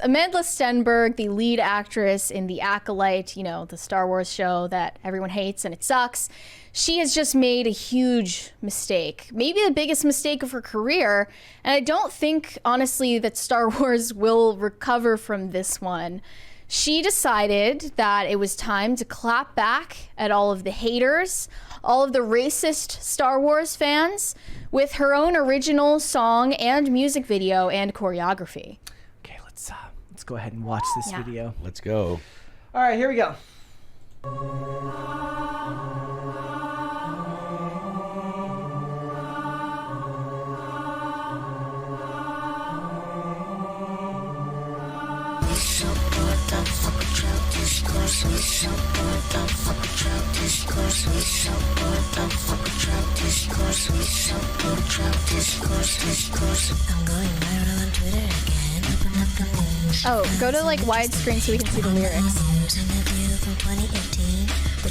Amandla Stenberg, the lead actress in The Acolyte, you know, the Star Wars show that everyone hates and it sucks, she has just made a huge mistake, maybe the biggest mistake of her career. And I don't think, honestly, that Star Wars will recover from this one. She decided that it was time to clap back at all of the haters, all of the racist Star Wars fans, with her own original song and music video and choreography. Okay, let's go ahead and watch this video. Let's go. All right, here we go. Oh, go to like widescreen so we can see the lyrics.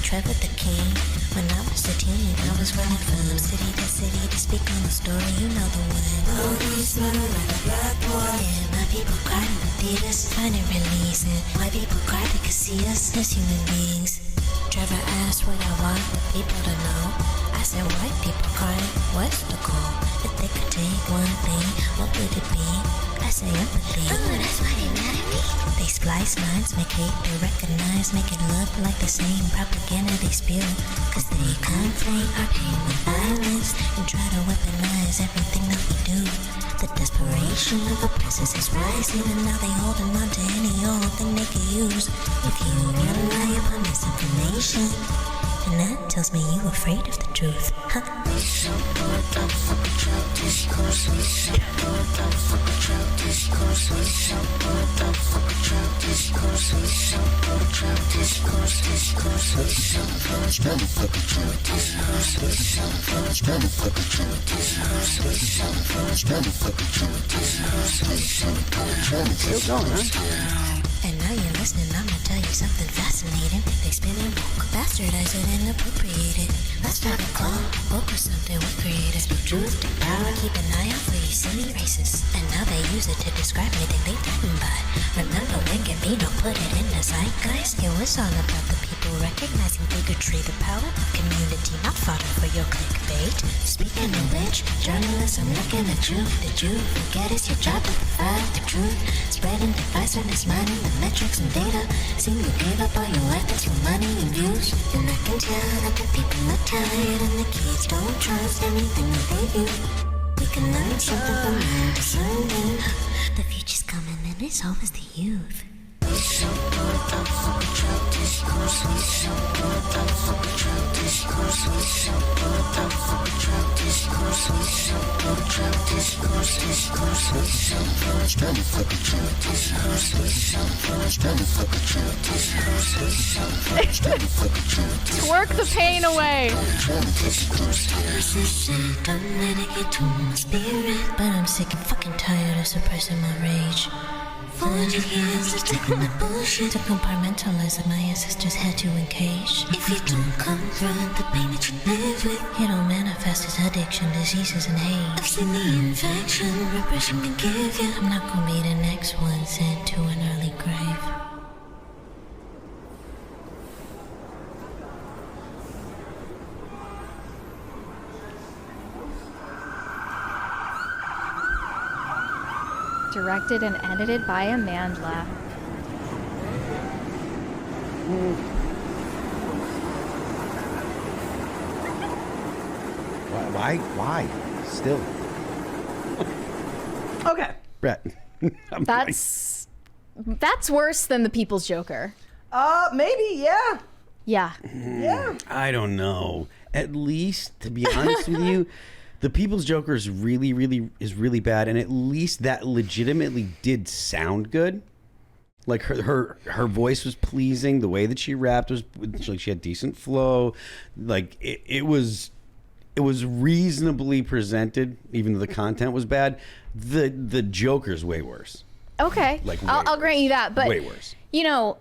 Trevor the king. When I was a teen, I was running from city to city to speak on the story, you know the one. Always smelling like a black boy. Yeah, my people cried in the theaters, finding release. And white people cried they could see us as human beings. Trevor asked what I want the people to know. I said white people cry, what's the goal? If they could take one thing, what would it be? I say empathy. Oh, that's why they mad at me. They splice lines, make hate, they recognize, make it look like the same propaganda they spew. Cause they conflate our pain with violence and try to weaponize everything that we do. The desperation of oppressors is rising, and now they holding on to any old thing they can use. If you rely upon misinformation, and that tells me you afraid of the truth, huh? Still going, huh? And now you're listening, I'm gonna tell you something fascinating. They spin and woke, bastardize it and appropriate it. That's not a call, woke or something we created. Speak truth to power, keep an eye out for you silly racists. And now they use it to describe anything they threatened by. Remember when Gambino put it in the zeitgeist? It was all about the people recognizing bigotry, the power of community, not fodder for your clickbait. Speaking of which, journalists, I'm looking at you. Did you forget it's your job to provide the truth? Spreading divisiveness, mining the metrics and data. Seem you gave up all your efforts for money and views. And I can tell that the people are tired and the kids don't trust anything that they do. We can learn something from our discerning. The future's coming and it's always the youth. Work the pain away. But I'm sick and fucking tired of suppressing my rage. 400 years of taking the bullshit to compartmentalize that my ancestors had to encage. If you don't confront the pain that you live with, it'll manifest as addiction, diseases, and hate. I've seen the infection repression can give you. I'm not gonna be the next one sent to an early grave. Directed and edited by Amandla. Why? Still. Okay. Brett. That's worse than the People's Joker. Maybe, yeah. Yeah. Yeah. I don't know. At least, to be honest with you, the People's Joker is really bad, and at least that legitimately did sound good. Like her voice was pleasing. The way that she rapped was like she had decent flow. Like it was reasonably presented, even though the content was bad. The Joker's way worse. Okay, Like I'll grant you that, but way worse. You know,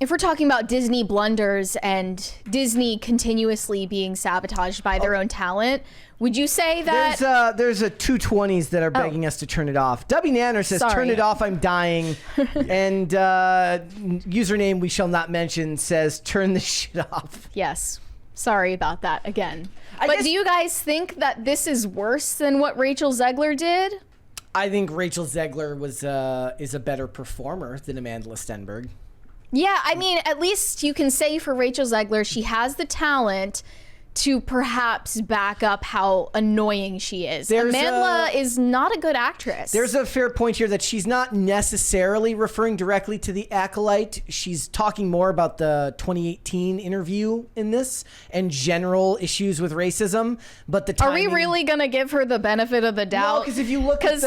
If we're talking about Disney blunders and Disney continuously being sabotaged by their own talent, would you say that There's a 220s that are begging us to turn it off. W Nanner says, Sorry. turn it off, I'm dying. And username we shall not mention says, turn this shit off. Yes. Sorry about that again. I But guess- do you guys think that this is worse than what Rachelzler did? I think Rachelzler is a better performer than Amanda Stenberg. Yeah, I mean, at least you can say for Rachelzler, she has the talent to perhaps back up how annoying she is. Amanda is not a good actress. There's a fair point here that she's not necessarily referring directly to the Acolyte. She's talking more about the 2018 interview in this and general issues with racism. But the Are we timing- really gonna give her the benefit of the doubt? No, because if you look at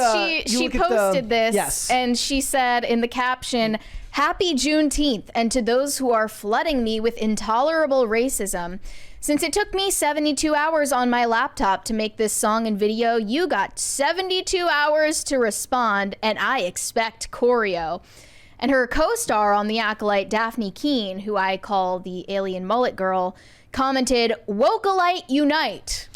she posted this and she said in the caption, "Happy Juneteenth, and to those who are flooding me with intolerable racism. Since it took me 72 hours on my laptop to make this song and video, you got 72 hours to respond, and I expect choreo." And her co-star on The Acolyte, Daphne Keane, who I call the alien mullet girl, commented, "Wokalite unite."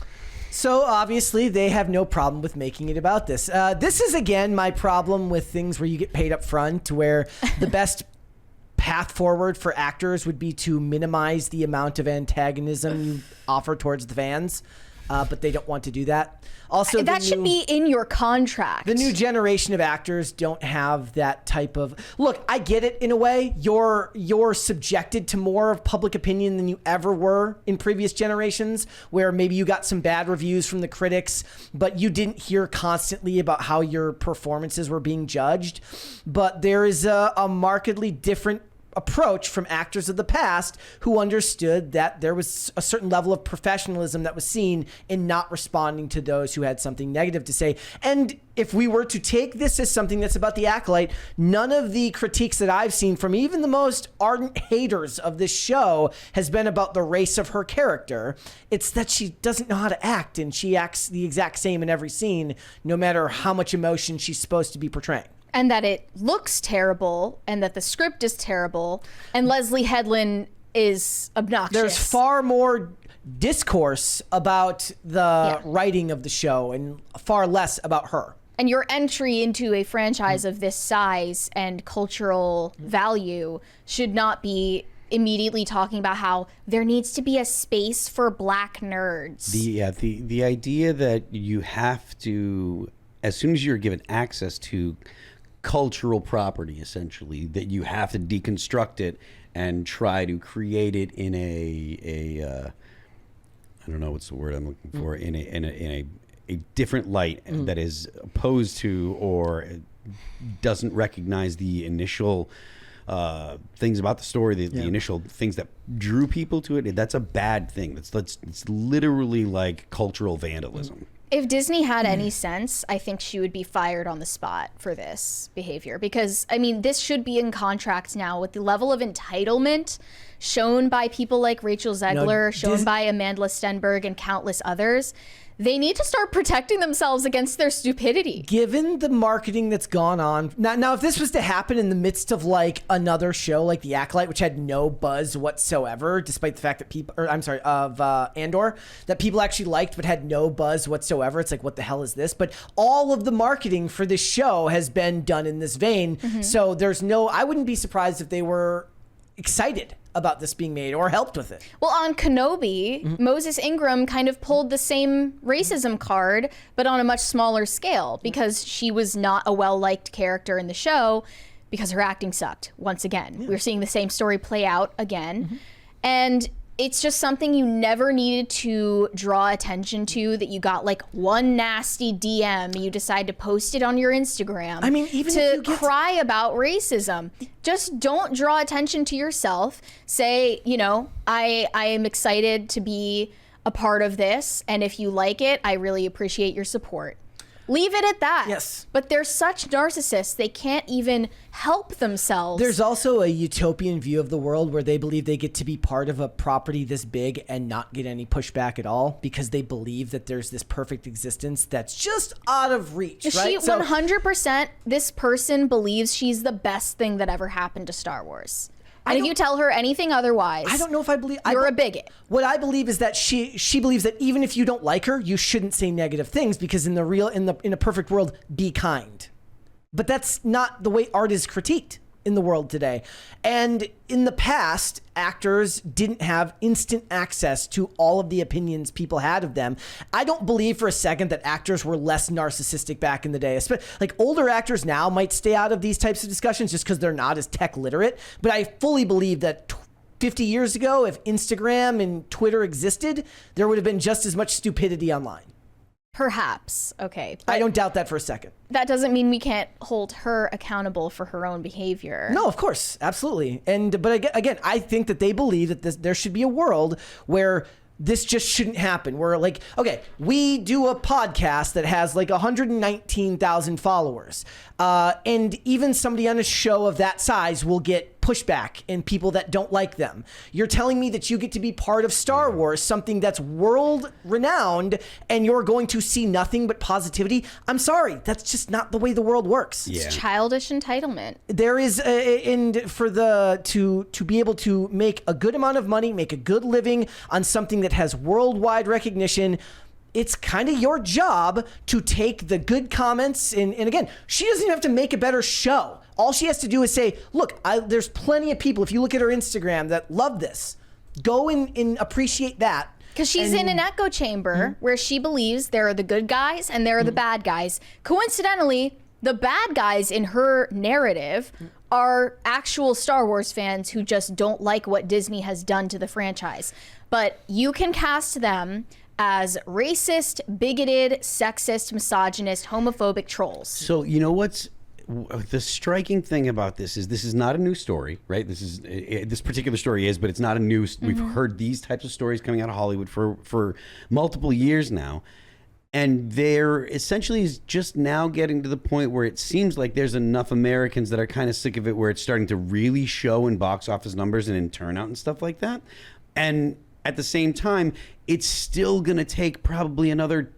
So obviously they have no problem with making it about this. This is again my problem with things where you get paid up front, where the best path forward for actors would be to minimize the amount of antagonism you offer towards the fans, but they don't want to do that. Also, That should be in your contract. the new generation of actors don't have that type of look. I get it in a way. You're subjected to more of public opinion than you ever were in previous generations, where maybe you got some bad reviews from the critics, but you didn't hear constantly about how your performances were being judged. But there is a markedly different approach from actors of the past who understood that there was a certain level of professionalism that was seen in not responding to those who had something negative to say. And if we were to take this as something that's about the Acolyte, none of the critiques that I've seen from even the most ardent haters of this show has been about the race of her character. It's that she doesn't know how to act, and she acts the exact same in every scene, no matter how much emotion she's supposed to be portraying. And that it looks terrible, and that the script is terrible, and Leslie Hedlin is obnoxious. There's far more discourse about the writing of the show and far less about her. And your entry into a franchise of this size and cultural value should not be immediately talking about how there needs to be a space for black nerds. The idea that you have to, as soon as you're given access to cultural property, essentially, that you have to deconstruct it and try to create it in a I don't know what's the word I'm looking for, in a different light that is opposed to or doesn't recognize the initial things about the story, the initial things that drew people to it. That's a bad thing. It's literally like cultural vandalism. If Disney had any sense, I think she would be fired on the spot for this behavior. Because, I mean, this should be in contracts now with the level of entitlement shown by people like Rachelzler, shown by Amanda Stenberg and countless others. They need to start protecting themselves against their stupidity. Given the marketing that's gone on now, if this was to happen in the midst of like another show like The Acolyte, which had no buzz whatsoever, despite the fact that Andor, that people actually liked but had no buzz whatsoever, it's like, what the hell is this? But all of the marketing for this show has been done in this vein, so I wouldn't be surprised if they were excited about this being made or helped with it. Well, on Kenobi, Moses Ingram kind of pulled the same racism card, but on a much smaller scale, because she was not a well-liked character in the show because her acting sucked. Once again, we're seeing the same story play out again. And it's just something you never needed to draw attention to, that you got like one nasty DM, you decide to post it on your Instagram. I mean, even to if you get cry about racism. Just don't draw attention to yourself. Say, I am excited to be a part of this, and if you like it, I really appreciate your support. Leave it at that. Yes. But they're such narcissists, they can't even help themselves. There's also a utopian view of the world where they believe they get to be part of a property this big and not get any pushback at all because they believe that there's this perfect existence that's just out of reach, right? 100%, this person believes she's the best thing that ever happened to Star Wars. And if you tell her anything otherwise, I don't know if I believe you're a bigot. What I believe is that she believes that even if you don't like her, you shouldn't say negative things because in a perfect world, be kind. But that's not the way art is critiqued in the world today. And in the past, actors didn't have instant access to all of the opinions people had of them. I don't believe for a second that actors were less narcissistic back in the day. Like older actors now might stay out of these types of discussions just because they're not as tech literate. But I fully believe that 50 years ago, if Instagram and Twitter existed, there would have been just as much stupidity online. Perhaps. Okay. I don't doubt that for a second. That doesn't mean we can't hold her accountable for her own behavior. No, of course. Absolutely. But again, I think that they believe that there should be a world where this just shouldn't happen. Where like, okay, we do a podcast that has like 119,000 followers. And even somebody on a show of that size will get pushback and people that don't like them. You're telling me that you get to be part of Star Wars, something that's world renowned, and you're going to see nothing but positivity? I'm sorry. That's just not the way the world works. Yeah. It's childish entitlement. There is to be able to make a good amount of money, make a good living on something that has worldwide recognition. It's kind of your job to take the good comments and again, she doesn't even have to make a better show. All she has to do is say, look, there's plenty of people, if you look at her Instagram, that love this. Go and appreciate that. Because she's in an echo chamber where she believes there are the good guys and there are the bad guys. Coincidentally, the bad guys in her narrative are actual Star Wars fans who just don't like what Disney has done to the franchise. But you can cast them as racist, bigoted, sexist, misogynist, homophobic trolls. So you know what's the striking thing about this is not a new story, right? This particular story is, but it's not a new. We've heard these types of stories coming out of Hollywood for multiple years now, and they're essentially is just now getting to the point where it seems like there's enough Americans that are kind of sick of it, where it's starting to really show in box office numbers and in turnout and stuff like that, and at the same time, it's still going to take probably another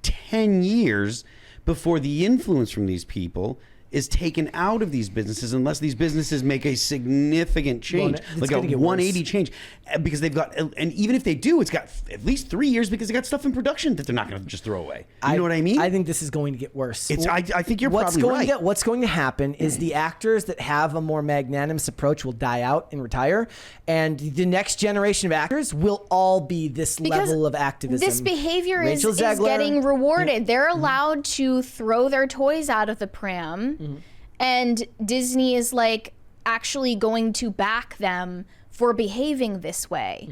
10 years before the influence from these people is taken out of these businesses unless these businesses make a significant change, like a 180 change, because they've got, and even if they do, it's got at least 3 years because they got stuff in production that they're not going to just throw away. You know what I mean? I think this is going to get worse. I think you're probably right. What's going to happen is the actors that have a more magnanimous approach will die out and retire, and the next generation of actors will all be this level of activism. This behavior is Rachelzler, getting rewarded. They're allowed to throw their toys out of the pram. And Disney is like actually going to back them for behaving this way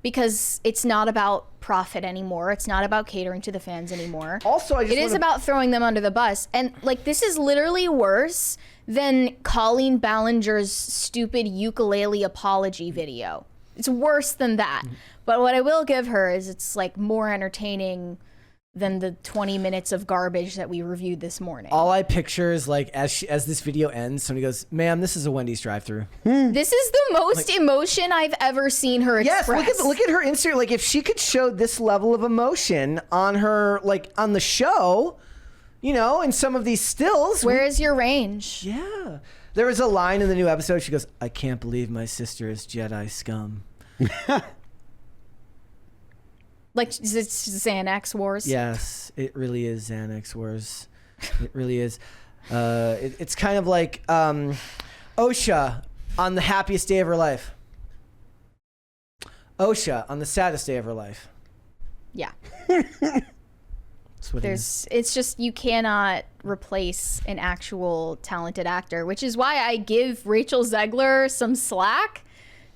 because it's not about profit anymore. It's not about catering to the fans anymore. Also, it is about throwing them under the bus. And like, this is literally worse than Colleen Ballinger's stupid ukulele apology video. It's worse than that. But what I will give her is it's like more entertaining than the 20 minutes of garbage that we reviewed this morning. All I picture is like as this video ends, somebody goes, "Ma'am, this is a Wendy's drive-thru." This is the most emotion I've ever seen her express. Yes, look at her Instagram. Like if she could show this level of emotion on her, like on the show, you know, in some of these stills. Where is your range? Yeah. There was a line in the new episode. She goes, "I can't believe my sister is Jedi scum." Like, is it Xanax Wars? Yes, it really is Xanax Wars. It really is. It's kind of like OSHA on the happiest day of her life. OSHA on the saddest day of her life. Yeah. That's what it is. It's just, you cannot replace an actual talented actor, which is why I give Rachelzler some slack.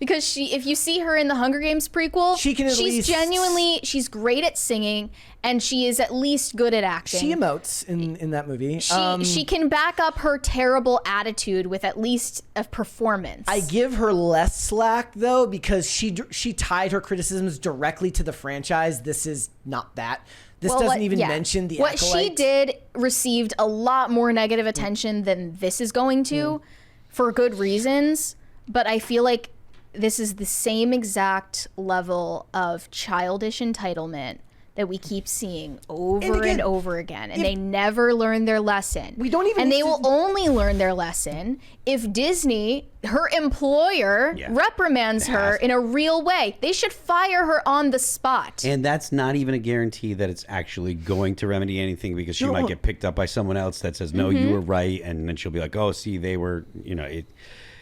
Because if you see her in the Hunger Games prequel, she's great at singing, and she is at least good at acting. She emotes in that movie. She can back up her terrible attitude with at least a performance. I give her less slack though, because she tied her criticisms directly to the franchise. This is not that. This doesn't even mention the What Acolyte. she did received a lot more negative attention than this is going to, for good reasons. But I feel like this is the same exact level of childish entitlement that we keep seeing over and, again, over again, and they never learn their lesson. We don't even and need they to- will only learn their lesson if Disney, her employer, reprimands her in a real way. They should fire her on the spot. And that's not even a guarantee that it's actually going to remedy anything, because she might get picked up by someone else that says, no, you were right. And then she'll be like, oh, see, they were,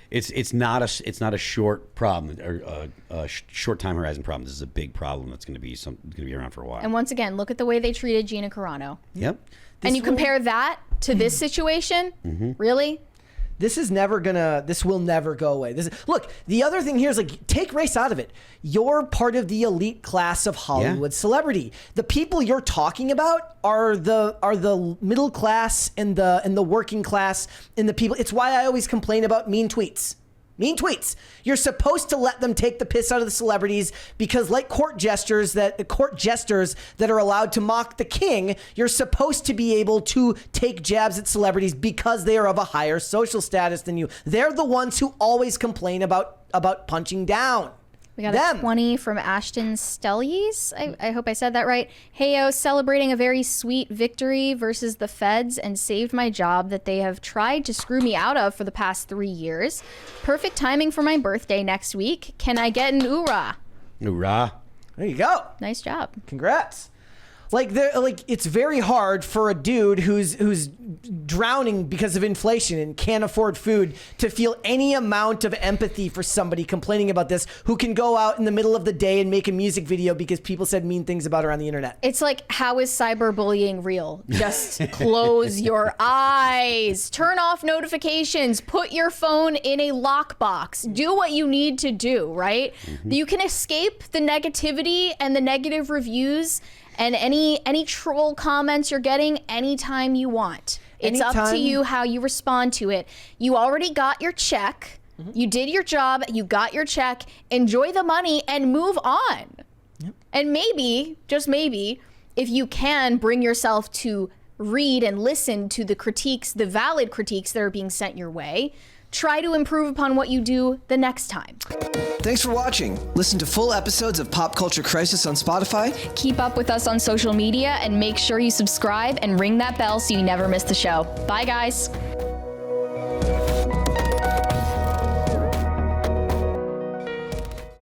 it's not a short problem or a short time horizon problem. This is a big problem that's going to be around for a while. And once again, look at the way they treated Gina Carano. Yep. And you compare that to this situation? Really? This will never go away. Look, the other thing here is, like, take race out of it. You're part of the elite class of Hollywood celebrity. The people you're talking about are the middle class and the working class and the people. It's why I always complain about mean tweets. Mean tweets. You're supposed to let them take the piss out of the celebrities, because, like court jesters that are allowed to mock the king, you're supposed to be able to take jabs at celebrities because they are of a higher social status than you. They're the ones who always complain about punching down. We got a 20 from Ashton Stellies. I hope I said that right. Heyo, celebrating a very sweet victory versus the feds and saved my job that they have tried to screw me out of for the past 3 years. Perfect timing for my birthday next week. Can I get an oorah? Hoorah. There you go. Nice job. Congrats. Like it's very hard for a dude who's drowning because of inflation and can't afford food to feel any amount of empathy for somebody complaining about this, who can go out in the middle of the day and make a music video because people said mean things about her on the internet. It's like, how is cyberbullying real? Just close your eyes, turn off notifications, put your phone in a lockbox, do what you need to do, right? You can escape the negativity and the negative reviews and any troll comments you're getting anytime you want. It's up to you how you respond to it. You already got your check. You did your job. You got your check. Enjoy the money and move on. And maybe, just maybe, if you can bring yourself to read and listen to the critiques, the valid critiques that are being sent your way, try to improve upon what you do the next time. Thanks for watching. Listen to full episodes of Pop Culture Crisis on Spotify. Keep up with us on social media and make sure you subscribe and ring that bell so you never miss the show. Bye, guys.